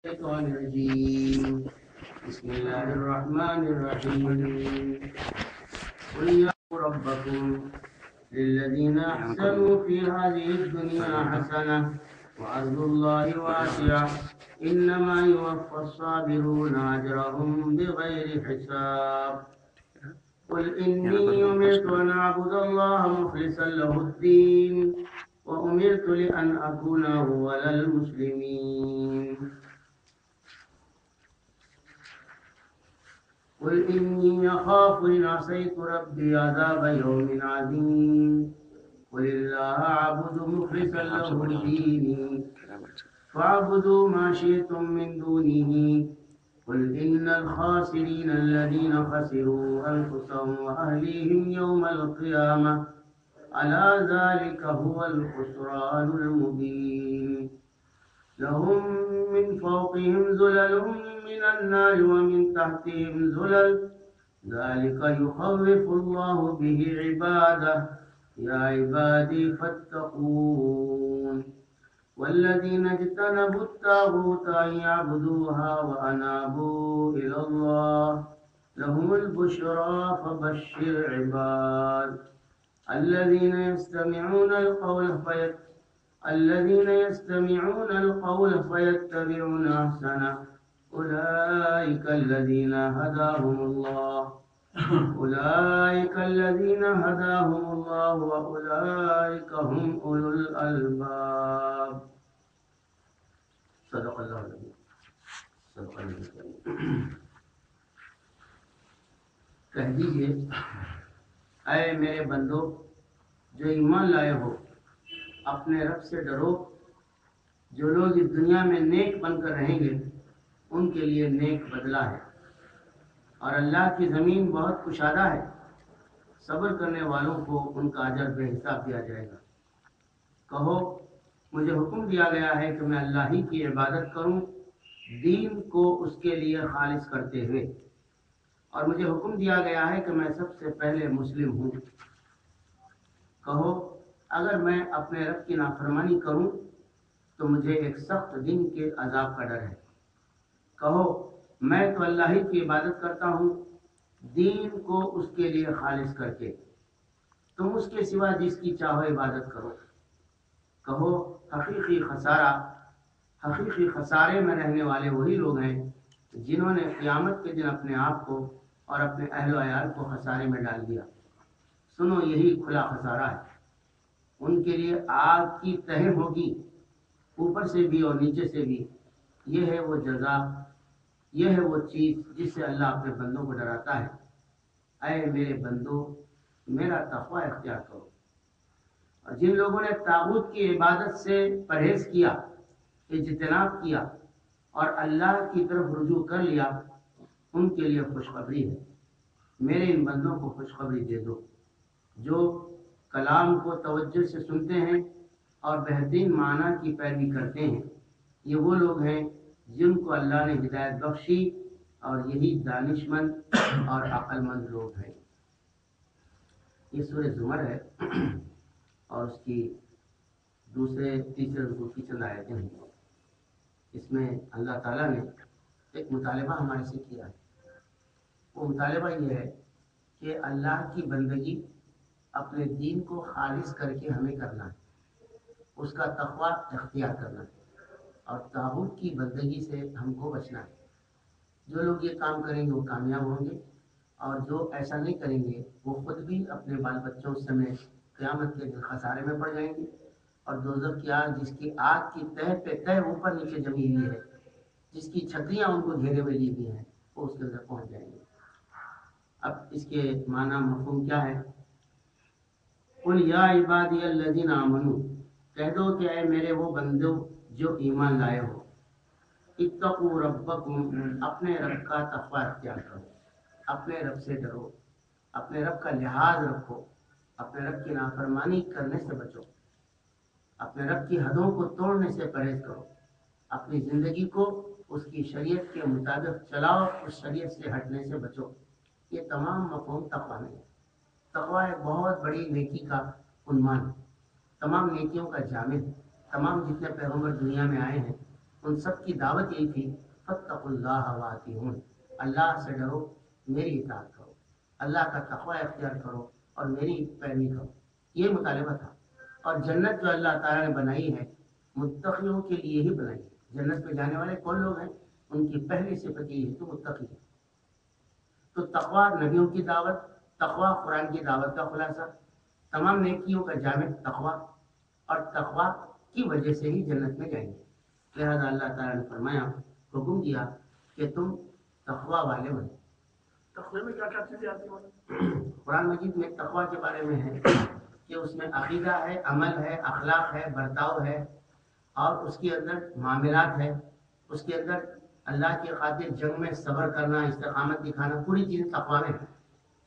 الشيطان الرجيم بسم الله الرحمن الرحيم قل يا ربكم للذين أحسنوا في هذه الدنيا حسنة وأرض الله واسعة إنما يوفى الصابرون أجرهم بغير حساب قل إني أمرت أن أعبد الله مخلصا له الدين وأمرت لأن أكون أول المسلمين قل إني أخاف إن عصيت ربي عذاب يوم عظيم قل الله أعبد مخلصا له ديني فاعبدوا ما شئتم من دونه قل إن الخاسرين الذين خسروا أنفسهم وأهليهم يوم القيامة ألا ذلك هو الخسران المبين لهم من فوقهم ظلل من النار ومن تحتهم ظلل ذلك يخوف الله به عباده يا عبادي فاتقون والذين اجتنبوا الطاغوت أن يعبدوها وأنابوا إلى الله لهم البشرى فبشر عباد الذين يستمعون القول فيتبعون أحسنه أولئك الذين هداهم الله وأولئك هم أولو الألباب صدق اللہ العظیم صدق اللہ العظیم کہہ دیجئے اے میرے بندو جو ایمان لائے ہو اپنے رب سے ڈرو جو لوگ اس دنیا میں نیک بن کر رہیں گے ان کے لیے نیک بدلہ ہے اور اللہ کی زمین بہت کشادہ ہے صبر کرنے والوں کو ان کا اجر بے حساب دیا جائے گا کہو مجھے حکم دیا گیا ہے کہ میں اللہ ہی کی عبادت کروں دین کو اس کے لیے خالص کرتے ہوئے اور مجھے حکم دیا گیا ہے کہ میں سب سے پہلے مسلم ہوں کہو اگر میں اپنے رب کی نافرمانی کروں تو مجھے ایک سخت دن کے عذاب کا ڈر ہے کہو میں تو اللہ ہی کی عبادت کرتا ہوں دین کو اس کے لیے خالص کر کے تم اس کے سوا جس کی چاہو عبادت کرو کہو حقیقی خسارے میں رہنے والے وہی لوگ ہیں جنہوں نے قیامت کے دن اپنے آپ کو اور اپنے اہل و عیال کو خسارے میں ڈال دیا سنو یہی کھلا خسارہ ہے ان کے لیے آگ کی تہ ہوگی اوپر سے بھی اور نیچے سے بھی یہ ہے وہ جزا یہ ہے وہ چیز جس سے اللہ اپنے بندوں کو ڈراتا ہے اے میرے بندو میرا تقوی اختیار کرو اور جن لوگوں نے طاغوت کی عبادت سے پرہیز کیا اجتناب کیا اور اللہ کی طرف رجوع کر لیا ان کے لیے خوشخبری ہے میرے ان بندوں کو خوشخبری دے دو جو کلام کو توجہ سے سنتے ہیں اور بہترین معنی کی پیروی کرتے ہیں یہ وہ لوگ ہیں جن کو اللہ نے ہدایت بخشی اور یہی دانشمند اور عقل مند لوگ ہیں یہ سورہ زمر ہے اور اس کی تیسرے رکوع کی چند آیتیں ہیں اس میں اللہ تعالیٰ نے ایک مطالبہ ہمارے سے کیا ہے وہ مطالبہ یہ ہے کہ اللہ کی بندگی اپنے دین کو خالص کر کے ہمیں کرنا ہے اس کا تقوی اختیار کرنا ہے اور طاغوت کی بندگی سے ہم کو بچنا ہے جو لوگ یہ کام کریں گے وہ کامیاب ہوں گے اور جو ایسا نہیں کریں گے وہ خود بھی اپنے بال بچوں سمیت قیامت کے دن خسارے میں پڑ جائیں گے اور دوزخ کی آگ جس کی آگ کی تہ پہ تہ اوپر نیچے جمی ہوئی ہے جس کی چھتریاں ان کو گھیرے میں لی ہوئی ہیں وہ اس کے اندر پہنچ جائیں گے اب اس کے معنی مفہوم کیا ہے قل یا عبادی الذین آمنوا کہہ دو کہ اے میرے وہ بندو جو ایمان لائے ہو اتقوا ربکم اپنے رب کا تقوی اختیار کرو اپنے رب سے ڈرو اپنے رب کا لحاظ رکھو اپنے رب کی نافرمانی کرنے سے بچو اپنے رب کی حدوں کو توڑنے سے پرہیز کرو اپنی زندگی کو اس کی شریعت کے مطابق چلاؤ اس شریعت سے ہٹنے سے بچو یہ تمام مفہوم تقوی میں ہے تقوی ایک بہت بڑی نیکی کا عنوان ہے تمام نیکیوں کا جامع ہے تمام جتنے پیغمبر دنیا میں آئے ہیں ان سب کی دعوت یہی تھی فاتقوا اللہ واطیعون، اللہ سے ڈرو، میری اطاعت کرو، اللہ کا تقوی اختیار کرو اور میری پیروی کرو، یہ مطالبہ تھا۔ اور جنت جو اللہ تعالیٰ نے بنائی ہے متقیوں کے لیے ہی بنائی ہے۔ جنت میں جانے والے کون لوگ ہیں؟ ان کی پہلی صفت یہ ہے کہ متقی ہے۔ تو تقوی نبیوں کی دعوت، تقوی قرآن کی دعوت کا خلاصہ، تمام نیکیوں کا جامع تقوی، اور تقوی کی وجہ سے ہی جنت میں جائیں گے۔ لہذا اللہ تعالیٰ نے فرمایا، حکم دیا کہ تم تقوی والے بنو۔ تقوی میں کیا کیا چیزیں آتی ہیں؟ قرآن مجید میں تقوی کے بارے میں ہے کہ اس میں عقیدہ ہے، عمل ہے، اخلاق ہے، برتاؤ ہے، اور اس کے اندر معاملات ہے، اس کے اندر اللہ کی خاطر جنگ میں صبر کرنا، استقامت دکھانا، پوری چیزیں تقوی میں ہے۔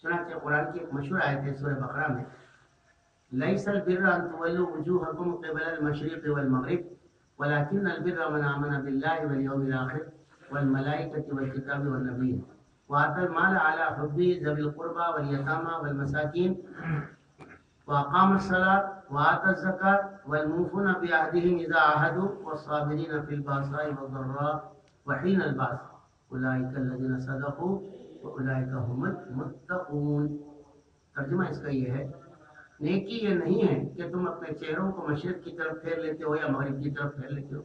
چنانچہ قرآن کی ایک مشہور آیت ہے سورہ بقرہ میں، لیس البر ان تولوا وجوہکم قبل المشرق والمغرب ولكن البر من آمن بالله واليوم الآخر والملائكة والكتاب والنبيين وآتى المال على حبه ذوي القربى واليتامى والمساكين وأقام الصلاة وآتى الزكاة والموفون بعهدهم إذا عاهدوا والصابرين في البأساء والضراء وحين البأس أولئك الذين صدقوا وأولئك هم المتقون۔ ترجمہ اس کا یہ ہے، نیکی یہ نہیں ہے کہ تم اپنے چہروں کو مشرق کی طرف پھیر لیتے ہو یا مغرب کی طرف پھیر لیتے ہو،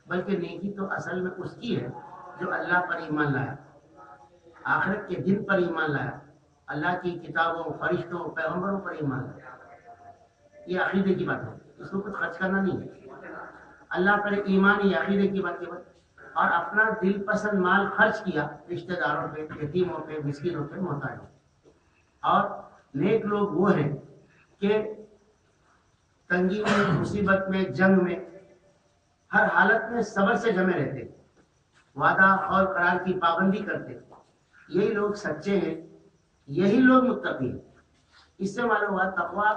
بلکہ نیکی تو اصل میں اس کی ہے جو اللہ پر ایمان لایا، آخرت کے دن پر ایمان لایا، اللہ کی کتابوں، فرشتوں، پیغمبروں پر ایمان لایا۔ یہ عقیدے کی بات ہے، اس کو کچھ خرچ کرنا نہیں ہے، اللہ پر ایمان ہی عقیدے کی بات ہے۔ اور اپنا دل پسند مال خرچ کیا رشتہ داروں پہ، یتیموں پہ، مسکینوں پہ، محتاجوں پہ۔ اور نیک لوگ وہ ہیں کہ تنگی میں، مصیبت میں، جنگ میں، ہر حالت میں صبر سے جمے رہتے، وعدہ اور قرار کی پابندی کرتے، یہی لوگ سچے ہیں، یہی لوگ متقی ہیں۔ اس سے معلوم ہوا تقویٰ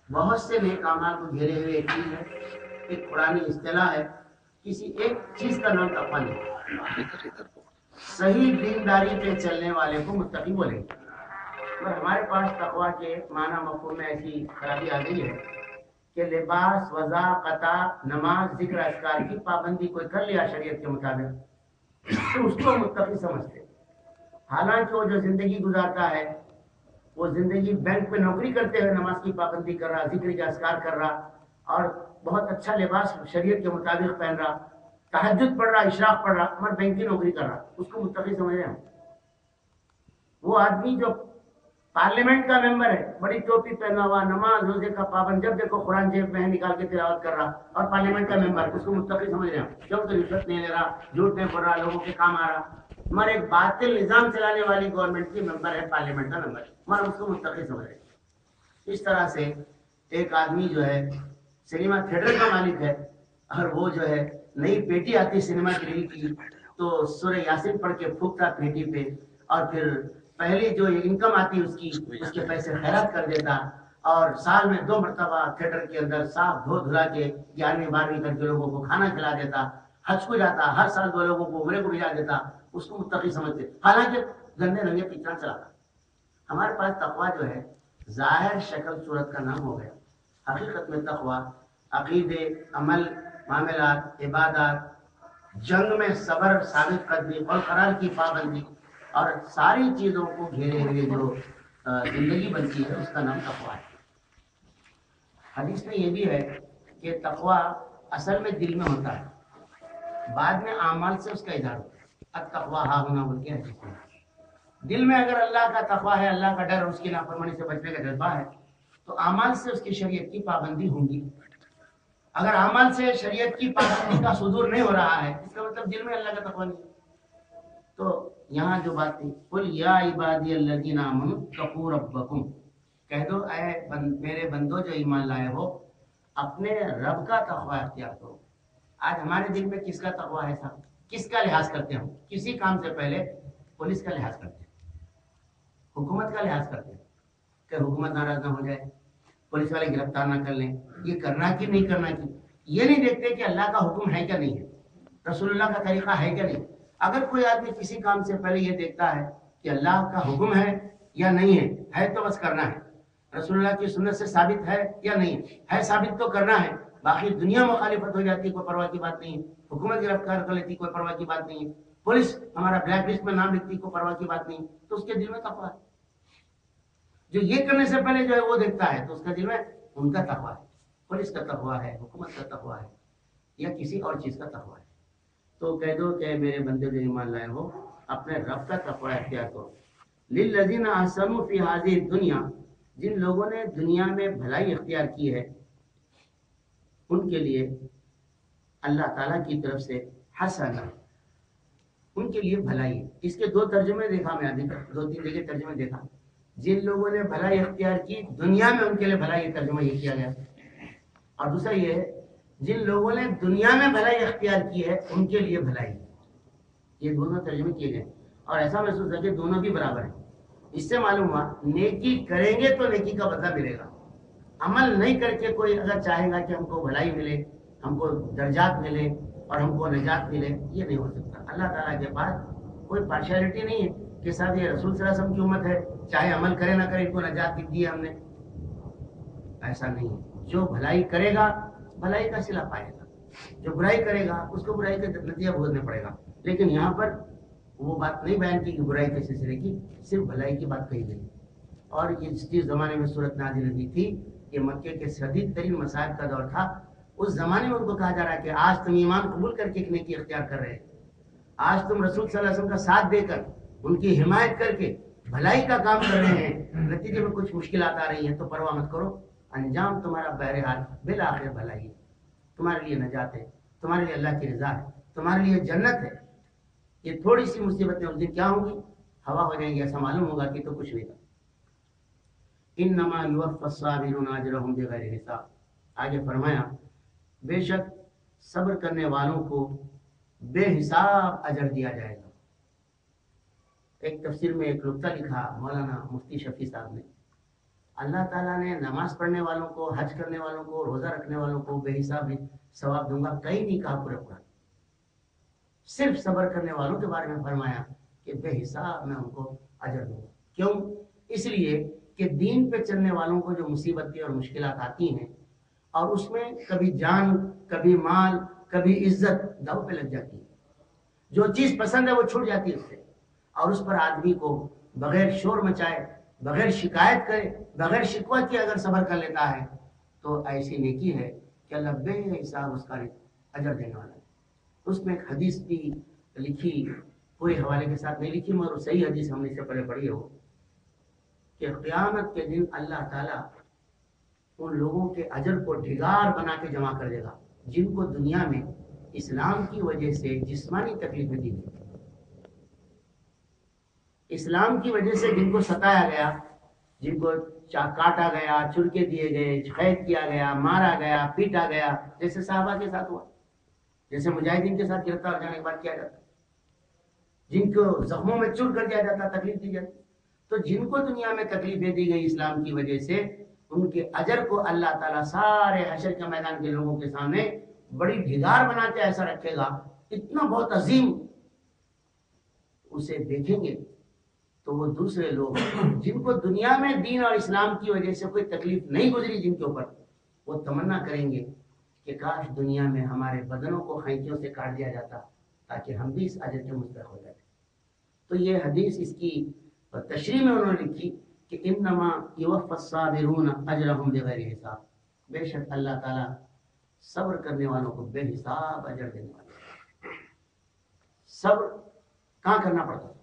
بہت سے نیک اعمال کو گھیرے ہوئے ایک چیز ہے، ایک قرآنی اصطلاح ہے، کسی ایک چیز کا نام تقویٰ نہیں۔ صحیح دینداری پہ چلنے والے کو متقی بولیں گے۔ اور ہمارے پاس تقویٰ کے معنی مفہوم میں ایسی خرابی آ گئی ہے کہ لباس، وضع، قطع، نماز، ذکر اذکار کی پابندی کوئی کر لیا شریعت کے مطابق تو اس کو متقی سمجھتے، حالانکہ وہ جو زندگی گزارتا ہے، وہ زندگی بینک میں نوکری کرتے ہوئے نماز کی پابندی کر رہا، ذکر کا اذکار کر رہا، اور بہت اچھا لباس شریعت کے مطابق پہن رہا، تہجد پڑھ رہا، اشراق پڑھ رہا، مگر بینک کی نوکری کر رہا، اس کو متقی سمجھ رہے ہیں ہم۔ وہ آدمی جو پارلیمنٹ کا ممبر ہے، بڑی ٹوپی پہنا ہوا، نماز روزے کا پابند، جب دیکھو قرآن جیب میں نکال کے تلاوت کر رہا، اور پارلیمنٹ کا ممبر، اس کو متقی سمجھ رہے ہیں، جب تو رشوت نہیں لے رہا، جھوٹ نہیں بول رہا، لوگوں کے کام آ رہا، مگر ایک باطل نظام چلانے والی گورنمنٹ کی ممبر ہے، پارلیمنٹ کا ممبر، مگر اس کو متقی سمجھ رہے ہیں۔ اس طرح سے ایک آدمی جو ہے سنیما تھیٹر کا مالک ہے، اور وہ جو ہے نئی پیٹی آتی سنیما گرل کی تو سورہ یاسین پڑھ کے پھونکتا پیٹی پہ، اور پھر پہلی جو انکم آتی اس کی، اس کے پیسے خیرات کر دیتا، اور سال میں 2 مرتبہ تھیٹر کے اندر صاف دھو دھلا کے 11ویں 12ویں کر کے لوگوں کو کھانا کھلا دیتا، حج کو جاتا، ہر سال 2 لوگوں کو عمرے کو بھیجا دیتا، اس کو متقی سمجھتے، حالانکہ گندے رنگے پکچر چلاتا۔ ہمارے پاس تقویٰ جو ہے ظاہر شکل صورت کا نام ہو گیا، حقیقت میں تقویٰ عقیدے، عمل، معاملات، عبادات، جنگ میں صبر، ثابت قدمی اور قرار کی پابندی، اور ساری چیزوں کو گھیرے ہوئے جو زندگی بنتی ہے اس کا نام تقویٰ ہے۔ حدیث میں یہ بھی ہے کہ تقویٰ اصل میں دل میں ہوتا ہے، بعد میں اعمال سے اس کا اظہار ہوتا ہے۔ التقویٰ ہاں ہونا بول کے حدیث میں، دل میں اگر اللہ کا تقویٰ ہے، اللہ کا ڈر، اس کی نافرمانی سے بچنے کا جذبہ ہے، تو اعمال سے اس کی شریعت کی پابندی ہوگی۔ اگر اعمال سے شریعت کی پابندی کا صدور نہیں ہو رہا ہے، اس کا مطلب دل میں اللہ کا تقویٰ نہیں۔ تو یہاں جو بات تھی، قل یا عبادی الذین آمنوا اتقوا ربکم، کہہ دو اے میرے بندو جو ایمان لائے ہو، اپنے رب کا تقویٰ اختیار کرو۔ آج ہمارے دل میں کس کا تقویٰ ہے صاحب؟ کس کا لحاظ کرتے ہیں ہم؟ کسی کام سے پہلے پولیس کا لحاظ کرتے ہیں، حکومت کا لحاظ کرتے ہیں کہ حکومت ناراض نہ ہو جائے، پولیس والے گرفتار نہ کر لیں، یہ کرنا کہ نہیں کرنا کی، یہ نہیں دیکھتے کہ اللہ کا حکم ہے کیا نہیں ہے، رسول اللہ کا طریقہ ہے کیا نہیں۔ اگر کوئی آدمی کسی کام سے پہلے یہ دیکھتا ہے کہ اللہ کا حکم ہے یا نہیں ہے تو بس کرنا ہے، رسول اللہ کی سنت سے ثابت ہے یا نہیں ہے، ثابت تو کرنا ہے، باقی دنیا مخالفت ہو جاتی کوئی پرواہ کی بات نہیں ہے، حکومت گرفتار کر لیتی کوئی پرواہ کی بات نہیں ہے، پولیس ہمارا بلیک لسٹ میں نام لکھتی کوئی پرواہ کی بات نہیں، تو اس کے دل میں تقویٰ ہے۔ جو یہ کرنے سے پہلے جو ہے وہ دیکھتا ہے تو اس کا دل میں ان کا تقویٰ ہے، پولیس کا تقویٰ ہے، حکومت کا تقویٰ ہے، یا کسی اور چیز کا تقویٰ ہے۔ تو کہہ دو کہ میرے بندے جو ایمان لائے ہو اپنے رب کا تقویٰ اختیار کرو۔ للذین احسنوا فی ہذہ الدنیا، جن لوگوں نے دنیا میں بھلائی اختیار کی ہے ان کے لیے اللہ تعالیٰ کی طرف سے حسنہ، ان کے لیے بھلائی ہے۔ اس کے دو ترجمے دیکھا میں ابھی تک، 2-3 جگہ ترجمے دیکھا، جن لوگوں نے بھلائی اختیار کی دنیا میں ان کے لیے بھلائی، ترجمہ یہ کیا گیا، اور دوسرا یہ ہے جن لوگوں نے دنیا میں بھلائی اختیار کی ہے ان کے لیے بھلائی، یہ دونوں ترجمے کیے گئے، اور ایسا محسوس ہے کہ دونوں بھی برابر ہیں۔ اس سے معلوم ہوا نیکی کریں گے تو نیکی کا بدلہ ملے گا، عمل نہیں کر کے کوئی اگر چاہے گا کہ ہم کو بھلائی ملے، ہم کو درجات ملے اور ہم کو نجات ملے، یہ نہیں ہو سکتا۔ اللہ تعالیٰ کے پاس کوئی پارشیلٹی نہیں ہے کہ صاحب یہ رسول صلی اللہ علیہ وسلم کی امت ہے، چاہے عمل کرے نہ کرے ان کو نجات دی ہے ہم نے، ایسا نہیں ہے۔ جو بھلائی کرے گا بھلائی کا صلہ پائے گا، جو برائی کرے گا اس کو برائی کا نتیجہ بھگتنا پڑے گا۔ لیکن یہاں پر وہ بات نہیں بیان کی کہ برائی کے سلسلے کی، صرف بھلائی کی بات کہی گئی۔ اور یہ جس زمانے میں صورت نازل ہوئی تھی کہ مکے کے شدید ترین مصائب کا دور تھا، اس زمانے میں ان کو کہا جا رہا ہے کہ آج تم ایمان قبول کر کے ایک نیکی اختیار کر رہے ہیں، آج تم رسول صلی اللہ علیہ وسلم کا ساتھ دے کر ان کی حمایت کر کے بھلائی کا کام کر رہے ہیں، نتیجے میں کچھ مشکلات آ رہی ہیں تو پرواہ مت کرو، انجام تمہارا بہرحال بالآخر بھلائی ہے، تمہارے لیے نجات ہے، تمہارے لیے اللہ کی رضا ہے، تمہارے لیے جنت ہے۔ یہ تھوڑی سی مصیبتیں اس دن کیا ہوں گی، ہوا ہو جائیں گی، ایسا معلوم ہوگا کہ تو کچھ نہیں تھا۔ انما یوفی الصابرون اجرهم بغیر حساب، آگے فرمایا بے شک صبر کرنے والوں کو بے حساب اجر دیا جائے گا۔ ایک تفسیر میں ایک نقطہ لکھا مولانا مفتی شفیع صاحب نے، اللہ تعالیٰ نے نماز پڑھنے والوں کو، حج کرنے والوں کو، روزہ رکھنے والوں کو بے حساب ثواب دوں گا، کہیں نہیں کہا پورے قرآن، صرف صبر کرنے والوں کے بارے میں فرمایا کہ بے حساب میں ان کو اجر دوں گا۔ کیوں؟ اس لیے کہ دین پہ چلنے والوں کو جو مصیبتیں اور مشکلات آتی ہیں اور اس میں کبھی جان، کبھی مال، کبھی عزت داؤ پہ لگ جاتی ہے، جو چیز پسند ہے وہ چھوٹ جاتی ہے اس سے، اور اس پر آدمی کو بغیر شور مچائے، بغیر شکایت کرے، بغیر شکوہ کیے اگر صبر کر لیتا ہے تو ایسی نیکی ہے کہ اللہ بے حساب اس کا اجر دینے والا ہے۔ اس میں ایک حدیث بھی لکھی، پورے حوالے کے ساتھ نہیں لکھی مگر صحیح حدیث ہم نے اس سے پہلے پڑھی ہو کہ قیامت کے دن اللہ تعالیٰ ان لوگوں کے اجر کو ڈھگار بنا کے جمع کر دے گا جن کو دنیا میں اسلام کی وجہ سے جسمانی تکلیفیں دی گئی، اسلام کی وجہ سے جن کو ستایا گیا، جن کو کاٹا گیا، چھڑکے دیے گئے، قید کیا گیا، مارا گیا، پیٹا گیا، جیسے صحابہ کے ساتھ ہوا، جیسے مجاہدین کے ساتھ گرفتار جانے کے بعد کیا جاتا، جن کو زخموں میں چور کر دیا جاتا، تکلیف دی جاتی، تو جن کو دنیا میں تکلیفیں دی گئی اسلام کی وجہ سے، ان کے اجر کو اللہ تعالیٰ سارے حشر کے میدان کے لوگوں کے سامنے بڑی ڈھگار بنا کے ایسا رکھے گا، اتنا بہت عظیم، اسے دیکھیں گے تو وہ دوسرے لوگ جن کو دنیا میں دین اور اسلام کی وجہ سے کوئی تکلیف نہیں گزری جن کے اوپر، وہ تمنا کریں گے کہ کاش دنیا میں ہمارے بدنوں کو خینچیوں سے کاٹ دیا جاتا تاکہ ہم بھی اس اجر کے مستحق ہو جاتے۔ تو یہ حدیث اس کی تشریح میں انہوں نے لکھی کہ انما یوفی الصابرون اجرهم بغیر حساب، بے شک اللہ تعالیٰ صبر کرنے والوں کو بے حساب اجر دینے والا۔ صبر کہاں کرنا پڑتا ہے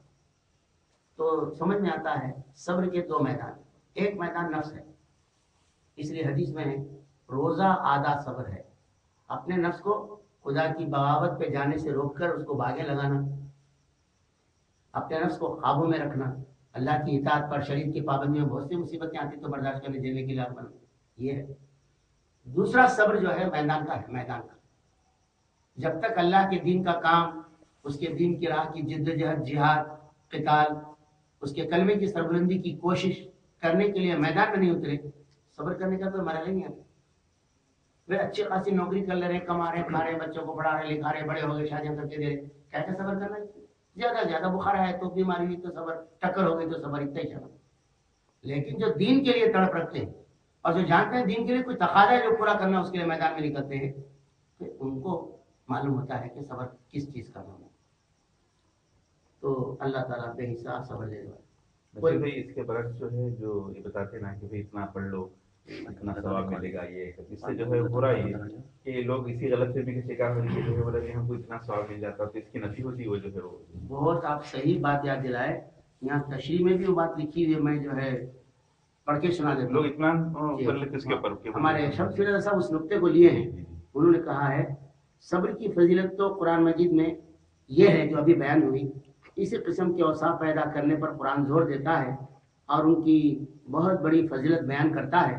تو سمجھ میں آتا ہے، صبر کے دو میدان، ایک میدان نفس ہے، اس لیے حدیث میں ہے روزہ آدھا صبر ہے، اپنے نفس کو خدا کی بغاوت پہ جانے سے روک کر اس کو باغیں لگانا، اپنے نفس کو قابو میں رکھنا، اللہ کی اطاعت پر، شریعت کی پابندی میں بہت سی مصیبتیں آتی تو برداشت کرنے دینے کے لیے بنا، یہ ہے۔ دوسرا صبر جو ہے میدان کا ہے، میدان کا، جب تک اللہ کے دین کا کام، اس کے دین کی راہ کی جد و جہد، جہاد، قتال، اس کے کلمے کی سربلندی کی کوشش کرنے کے لیے میدان میں نہیں اترے، صبر کرنے کا کوئی مرحلہ نہیں آتا۔ وہ اچھی خاصی نوکری کر لے رہے، کما رہے، کھا رہے، بچوں کو پڑھا رہے، لکھا رہے، بڑے ہو گئے، شادیاں کر کے دے رہے، کہتے صبر کرنا ہے، زیادہ زیادہ بخار ہے تو، بیماری ہوئی تو صبر، ٹکر ہو گئی تو صبر، اتنا ہی چلا۔ لیکن جو دین کے لیے تڑپ رکھتے ہیں، اور جو جانتے ہیں دین کے لیے کوئی تقاضا ہے جو پورا کرنا اس کے لیے میدان میں نکلتے ہیں، تو ان کو معلوم ہوتا ہے کہ صبر کس چیز کا نام ہے. تو اللہ تعالیٰ بے حساب صبر لے گا. ویسے بھائی اس کے برعکس جو ہے جو یہ بتاتے ہیں نا کہ بھائی اتنا پڑھ لو اتنا ثواب ملے گا، یہ اس سے جو ہے ہو رہا ہی ہے کہ لوگ اسی غلط فہمی کے شکار ہونے کے جو ہے بولا کہ ہم کو اتنا ثواب مل جاتا تو اس کی نفی ہوتی وہ جو ہے وہ. بہت آپ صحیح بات یاد دلائے. یہاں تشریح میں بھی وہ بات لکھی ہوئی ہے، میں جو ہے پڑھ کے سنا دیتا لوگ ہوں. اتنا کر لیتے اس کے اوپر کہ ہمارے شمس فیض صاحب اس نقطے کو لیے ہیں. انہوں نے کہا ہے صبر کی فضیلت تو قرآن مجید میں یہ ہے جو ابھی بیان ہوئی، اسی قسم کے اوصاف پیدا کرنے پر قرآن زور دیتا ہے اور ان کی بہت بڑی فضیلت بیان کرتا ہے،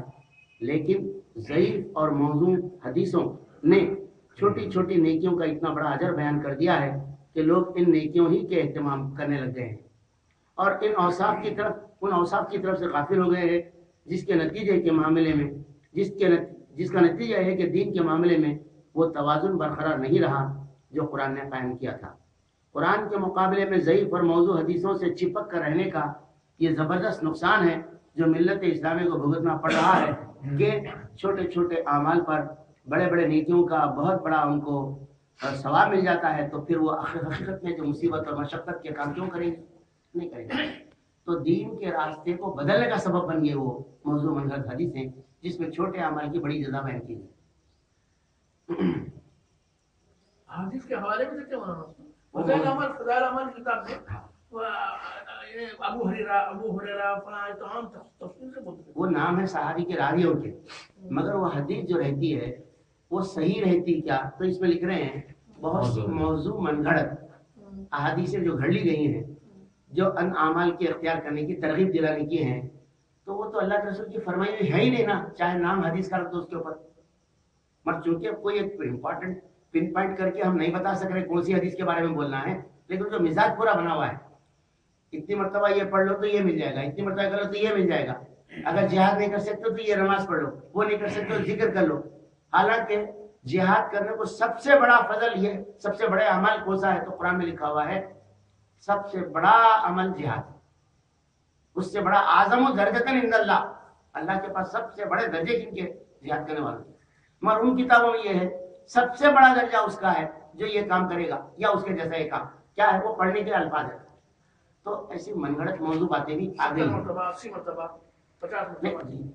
لیکن ضعیف اور موضوع حدیثوں نے چھوٹی چھوٹی نیکیوں کا اتنا بڑا اجر بیان کر دیا ہے کہ لوگ ان نیکیوں ہی کے اہتمام کرنے لگ گئے ہیں اور ان اوصاف کی طرف سے غافل ہو گئے ہیں، جس کے نتیجے کے معاملے میں جس کا نتیجہ ہے کہ دین کے معاملے میں وہ توازن برقرار نہیں رہا جو قرآن نے قائم کیا تھا. قرآن کے مقابلے میں ضعیف اور موضوع حدیثوں سے چپک کر رہنے کا یہ زبردست نقصان ہے جو ملت اسلامی کو بھگتنا پڑ رہا ہے کہ چھوٹے چھوٹے اعمال پر بڑے بڑے نیکیوں کا بہت بڑا ان کو ثواب مل جاتا ہے، تو پھر وہ حقیقت میں جو مصیبت اور مشقت کے کام کیوں کریں گے؟ نہیں کریں گے. تو دین کے راستے کو بدلنے کا سبب بن گئے وہ موضوع منگل حدیثیں جس میں چھوٹے اعمال کی بڑی جزا بیان کی گئی. حدیث کے حوالے میں دیکھتے ہیں فضائل عمل کتاب میں ابو ہریرہ فلاں تمام تفصیل سے بولتے ہیں. وہ نام ہے صحابی کے راویوں کے، مگر وہ حدیث جو رہتی ہے وہ صحیح رہتی کیا؟ تو اس میں لکھ رہے ہیں بہت موضوع من گھڑت احادیثیں جو گھڑ لی گئی ہیں جو ان اعمال کے اختیار کرنے کی ترغیب دلانے کی ہیں، تو وہ تو اللہ کے رسول کی فرمائی ہوئی ہے ہی نہیں نا، چاہے نام حدیث کا رکھ دو اس کے اوپر. مگر چونکہ کوئی ایک امپورٹنٹ پن پوائنٹ کر کے ہم نہیں بتا سک رہے کون سی حدیث کے بارے میں بولنا ہے، لیکن جو مزاج پورا بنا ہوا ہے، اتنی مرتبہ یہ پڑھ لو تو یہ مل جائے گا، اتنی مرتبہ کر لو تو یہ مل جائے گا، اگر جہاد نہیں کر سکتے تو یہ نماز پڑھ لو، وہ نہیں کر سکتے تو ذکر کر لو. حالانکہ جہاد کرنے کو سب سے بڑا فضل یہ سب سے بڑے عمل کون سا ہے؟ تو قرآن میں لکھا ہوا ہے سب سے بڑا عمل جہاد، اس سے بڑا اعظم درجۃ عند اللہ، اللہ کے پاس سب سے بڑے درجے جن کے جہاد کرنے والے. مگر ان کتابوں میں یہ ہے سب سے بڑا درجہ اس کا ہے جو یہ کام کرے گا یا اس کے جیسا یہ کام کیا ہے، وہ پڑھنے کے الفاظ ہے. تو ایسی من گھڑت موضوع باتیں بھی آ گئی ہیں. 80 مرتبہ 50 مرتبہ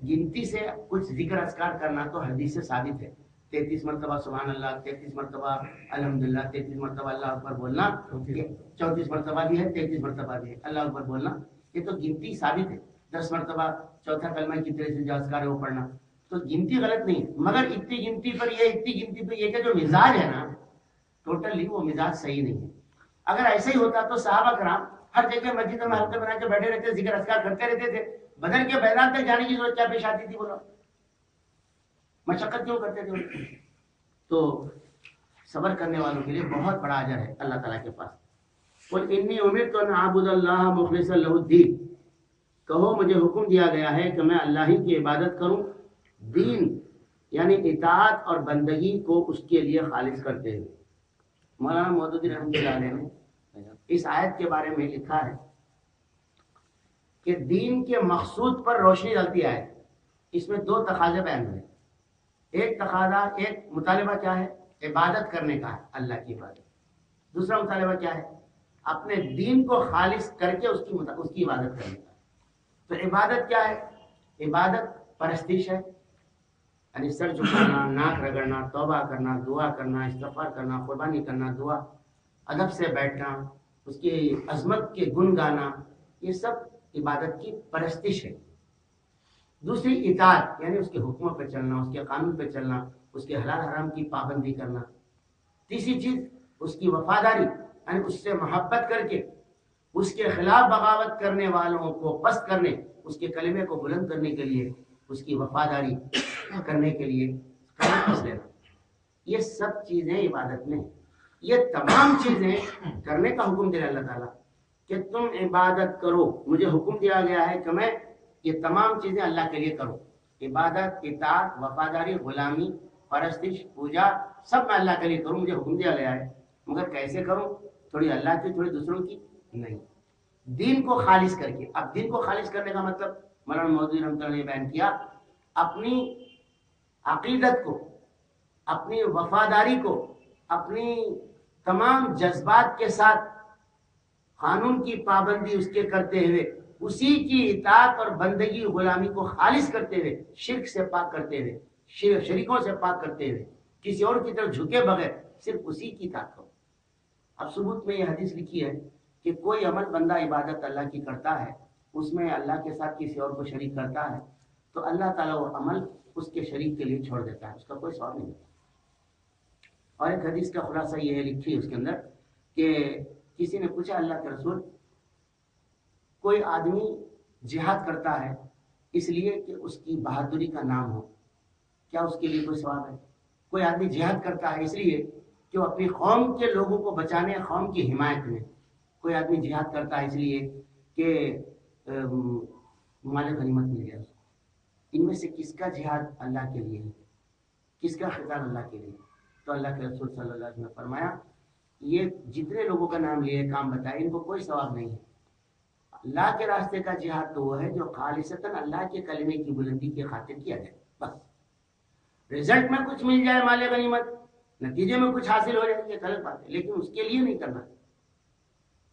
گنتی سے کچھ ذکر اذکار کرنا تو حدیث سے ثابت ہے. 33 مرتبہ سبحان اللہ، 33 مرتبہ الحمدللہ، 33 مرتبہ اللہ اکبر بولنا، 34 مرتبہ بھی ہے، 33 مرتبہ بھی ہے اللہ اکبر بولنا، یہ تو گنتی ثابت ہے. 10 مرتبہ چوتھا کلمہ کی طرح سے جو اذکار ہے وہ پڑھنا، تو گنتی غلط نہیں ہے. مگر اتنی گنتی پر یہ کہ جو مزاج ہے نا ٹوٹلی وہ مزاج صحیح نہیں ہے. اگر ایسا ہی ہوتا تو صحابہ کرام ہر جگہ مسجد میں حلقے بنا کے بیٹھے رہتے، ذکر اذکار کرتے رہتے تھے، بدل کے میدان تک جانے کی ضرورت کیا پیش آتی تھی؟ بولو مشقت کیوں کرتے تھے؟ تو صبر کرنے والوں کے لیے بہت بڑا اجر ہے اللہ تعالیٰ کے پاس. قل انی امرت ان اعبد اللہ مخلصا لہ الدین، کہو مجھے حکم دیا گیا ہے کہ میں اللہ ہی کی عبادت کروں، دین یعنی اطاعت اور بندگی کو اس کے لیے خالص کرتے ہوئے. مولانا مودودی رحمۃ اللہ علیہ نے اس آیت کے بارے میں لکھا ہے کہ دین کے مقصود پر روشنی ڈالتی ہے. اس میں دو تقاضے بیان ہوئے. ایک تقاضا، ایک مطالبہ کیا ہے؟ عبادت کرنے کا ہے، اللہ کی عبادت. دوسرا مطالبہ کیا ہے؟ اپنے دین کو خالص کر کے اس کی عبادت کرنے کا. تو عبادت کیا ہے؟ عبادت پرستش ہے، یعنی سر جھکانا، ناک رگڑنا، توبہ کرنا، دعا کرنا، استغفار کرنا، قربانی کرنا، دعا، ادب سے بیٹھنا، اس کی عظمت کے گن گانا، یہ سب عبادت کی پرستش ہے. دوسری اطاعت، یعنی اس کے حکموں پہ چلنا، اس کے قانون پہ چلنا، اس کے حلال حرام کی پابندی کرنا. تیسری چیز اس کی وفاداری، یعنی اس سے محبت کر کے اس کے خلاف بغاوت کرنے والوں کو پست کرنے، اس کے کلمے کو بلند کرنے کے لیے، اس کی وفاداری کرنے کے لیے قیام لینا. یہ سب چیزیں عبادت میں، یہ تمام چیزیں کرنے کا حکم دے اللہ تعالیٰ کہ تم عبادت کرو. مجھے حکم دیا گیا ہے کہ میں یہ تمام چیزیں اللہ کے لیے کروں. عبادت، اطاعت، وفاداری، غلامی، پرستش، پوجا، سب میں اللہ کے لیے کروں. مجھے حکم دیا گیا ہے، مگر کیسے کروں؟ تھوڑی اللہ کی، تھوڑی دوسروں کی نہیں، دین کو خالص کر کے. اب دین کو خالص کرنے کا مطلب مولانا مودودی رحمۃ اللہ نے بیان کیا، اپنی عقیدت کو، اپنی وفاداری کو، اپنی تمام جذبات کے ساتھ قانون کی پابندی اس کے کرتے ہوئے، اسی کی اطاعت اور بندگی غلامی کو خالص کرتے ہوئے، شرک سے پاک کرتے ہوئے، شریکوں سے پاک کرتے ہوئے، کسی اور کی طرف جھکے بغیر صرف اسی کی اطاعت کرو۔ اب ثبوت میں یہ حدیث لکھی ہے کہ کوئی عمل بندہ عبادت اللہ کی کرتا ہے، اس میں اللہ کے ساتھ کسی اور کو شریک کرتا ہے، تو اللہ تعالیٰ وہ عمل اس کے شریک کے لیے چھوڑ دیتا ہے، اس کا کوئی ثواب نہیں ہوتا۔ اور ایک حدیث کا خلاصہ یہ ہے، لکھی ہے اس کے اندر کہ کسی نے پوچھا اللہ کے رسول، کوئی آدمی جہاد کرتا ہے اس لیے کہ اس کی بہادری کا نام ہو، کیا اس کے لیے کوئی ثواب ہے؟ کوئی آدمی جہاد کرتا ہے اس لیے کہ وہ اپنی قوم کے لوگوں کو بچانے، قوم کی حمایت میں، کوئی آدمی جہاد کرتا ہے اس لیے کہ مال غنیمت مل گیا، ان میں سے کس کا جہاد اللہ کے لیے ہے، کس کا خطاب اللہ کے لیے؟ تو اللہ کے رسول صلی اللہ علیہ وسلم نے فرمایا یہ جتنے لوگوں کا نام لیے، کام بتائے، ان کو کوئی ثواب نہیں ہے۔ اللہ کے راستے کا جہاد تو وہ ہے جو خالصتاً اللہ کے کلمے کی بلندی کی خاطر کیا جائے، بس رزلٹ میں کچھ مل جائے، مال غنیمت، نتیجے میں کچھ حاصل ہو جائے، یہ غلط بات ہے، لیکن اس کے لیے نہیں کرنا۔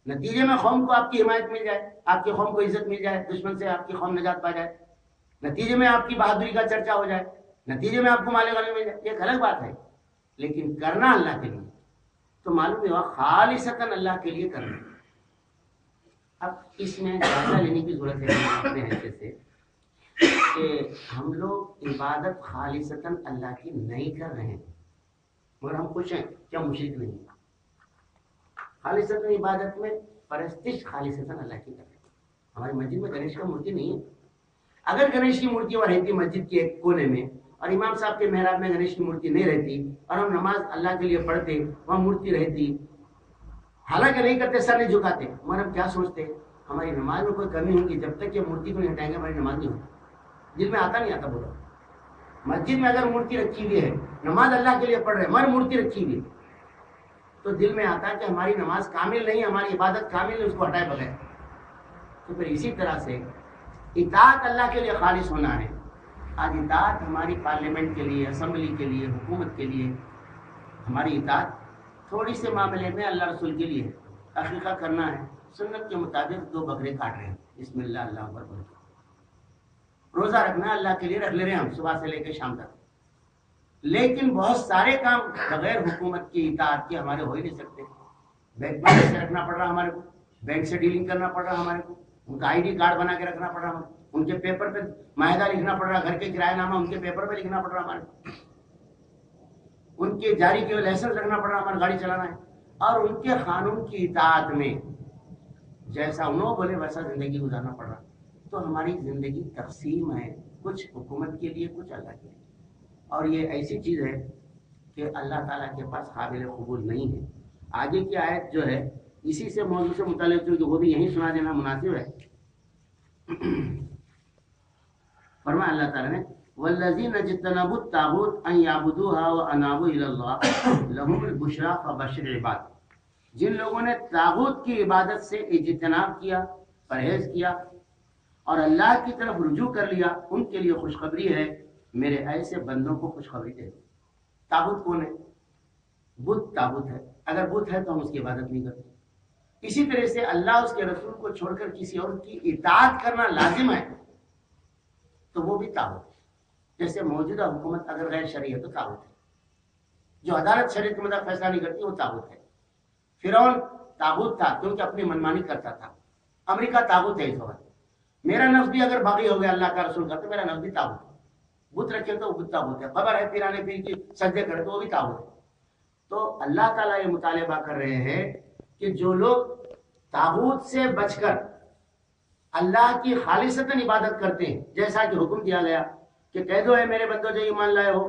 نتیجے میں قوم کو آپ کی حمایت مل جائے، آپ کی قوم کو عزت مل جائے، دشمن سے آپ کی قوم نجات پا جائے، نتیجے میں آپ کی بہادری کا چرچا ہو جائے، نتیجے میں آپ کو مال غنیمت مل جائے، یہ غلط بات ہے، لیکن کرنا اللہ کے لیے تو معلوم ہوا خالصتاً اللہ کے لیے کرنا۔ اب اس میں جائزہ لینے کی ضرورت ہے اپنے حیثیت سے کہ ہم لوگ عبادت خالصتاً اللہ کی نہیں کر رہے ہیں، مگر ہم خوش ہیں کیا مشرک نہیں؟ خالصتاً عبادت میں پرستش خالصتاً اللہ کی کر رہے ہیں۔ ہماری مسجد میں گنیش کا مورتی نہیں ہے، اگر گنیش کی مورتی وہاں رہتی مسجد کے ایک کونے میں، اور امام صاحب کے محراب میں گنیش کی مورتی نہیں رہتی، اور ہم نماز اللہ کے لیے پڑھتے، وہاں مورتی رہتی، حالانکہ نہیں کرتے، سر نہیں جھکاتے، مگر ہم کیا سوچتے ہماری نماز میں کوئی کمی ہوگی، جب تک یہ مورتی کو نہیں ہٹائیں گے ہماری نماز نہیں ہوتی۔ دل میں آتا نہیں آتا بولا، مسجد میں اگر مورتی رکھی ہوئی ہے، نماز اللہ کے لیے پڑھ رہے ہیں، مگر مورتی رکھی ہوئی ہے، تو دل میں آتا ہے کہ ہماری نماز کامل نہیں، ہماری عبادت کامل نہیں، اس کو ہٹائے بغیر۔ تو پھر اسی طرح سے اطاعت اللہ کے لیے خالص ہونا ہے۔ آج اطاعت ہماری پارلیمنٹ کے لیے، اسمبلی کے لیے، حکومت کے لیے، ہماری اطاعت تھوڑی سے معاملے میں اللہ رسول کے لیے عقیقہ کرنا ہے، سنت کے مطابق 2 بکرے کاٹ رہے ہیں، بسم اللہ اللہ اکبر بول کے، روزہ رکھنا اللہ کے لیے رکھ لے رہے ہیں ہم صبح سے لے کے شام تک، لیکن بہت سارے کام بغیر حکومت کی اطاعت کے ہمارے ہو ہی نہیں سکتے۔ بینک میں پیسے رکھنا پڑ رہا ہمارے کو، بینک سے ڈیلنگ کرنا پڑ رہا ہمارے کو، ان کا ID کارڈ بنا کے رکھنا پڑ رہا، ان کے پیپر پہ معاہدہ لکھنا پڑ رہا، گھر کے کرایہ نامہ ان کے پیپر پہ لکھنا پڑ رہا ہمارے کو، ان کے جاری کیے لائسنس رکھنا پڑ رہا ہمارا گاڑی چلانا ہے، اور ان کے قانون کی اطاعت میں جیسا انہوں بولے ویسا زندگی گزارنا پڑ رہا۔ تو ہماری زندگی تقسیم ہے، کچھ حکومت کے لیے، کچھ اللہ کے لیے، اور یہ ایسی چیز ہے کہ اللہ تعالیٰ کے پاس قابل قبول نہیں ہے۔ آگے کی آیت جو ہے اسی سے موضوع سے متعلق جو وہ بھی یہیں سنا دینا مناسب ہے۔ فرمایا اللہ تعالیٰ نے والذین اجتنبوا الطاغوت ان یعبدوها وانابوا الی اللہ لهم البشری فبشر عباد، جن لوگوں نے طاغوت کی عبادت سے اجتناب کیا، پرہیز کیا، اور اللہ کی طرف رجوع کر لیا، ان کے لیے خوشخبری ہے، میرے ایسے بندوں کو خوشخبری دے دو۔ طاغوت کون ہے؟ بت طاغوت ہے، اگر بت ہے تو ہم اس کی عبادت نہیں کرتے۔ اسی طرح سے اللہ اس کے رسول کو چھوڑ کر کسی اور کی اطاعت کرنا لازم ہے تو وہ بھی طاغوت ہے۔ جیسے موجودہ حکومت اگر غیر شرعی ہے تو طاغوت ہے، جو عدالت شریعت کے مطابق فیصلہ نہیں کرتی وہ طاغوت ہے۔ فرعون طاغوت تھا کیونکہ اپنی منمانی کرتا تھا، امریکہ طاغوت ہے اس وقت۔ میرا نفس بھی اگر باغی ہو گیا اللہ کا رسول کا تو میرا نفس بھی طاغوت ہے۔ بت رکھے تو وہ بت طاغوت ہے، قبر ہے پیرانے پیر کی سجدے کرے تو وہ بھی طاغوت ہے۔ تو اللہ تعالیٰ یہ مطالبہ کر رہے ہیں کہ جو لوگ طاغوت سے بچ کر اللہ کی خالصتاً عبادت کرتے ہیں، جیسا کہ حکم دیا گیا کہ کہہ دو اے میرے بندو جو ایمان لائے ہو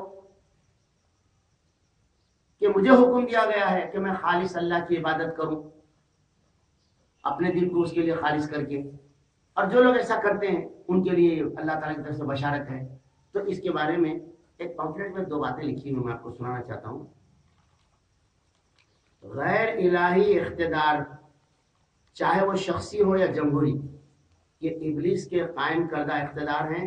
کہ مجھے حکم دیا گیا ہے کہ میں خالص اللہ کی عبادت کروں، اپنے دل کو اس کے لیے خالص کر کے، اور جو لوگ ایسا کرتے ہیں ان کے لیے اللہ تعالیٰ کی طرف سے بشارت ہے۔ تو اس کے بارے میں ایک پمفلیٹ میں 2 باتیں لکھی ہوئی میں آپ کو سنانا چاہتا ہوں۔ غیر الہی اقتدار، چاہے وہ شخصی ہو یا جمہوری، یہ ابلیس کے قائم کردہ اقتدار ہیں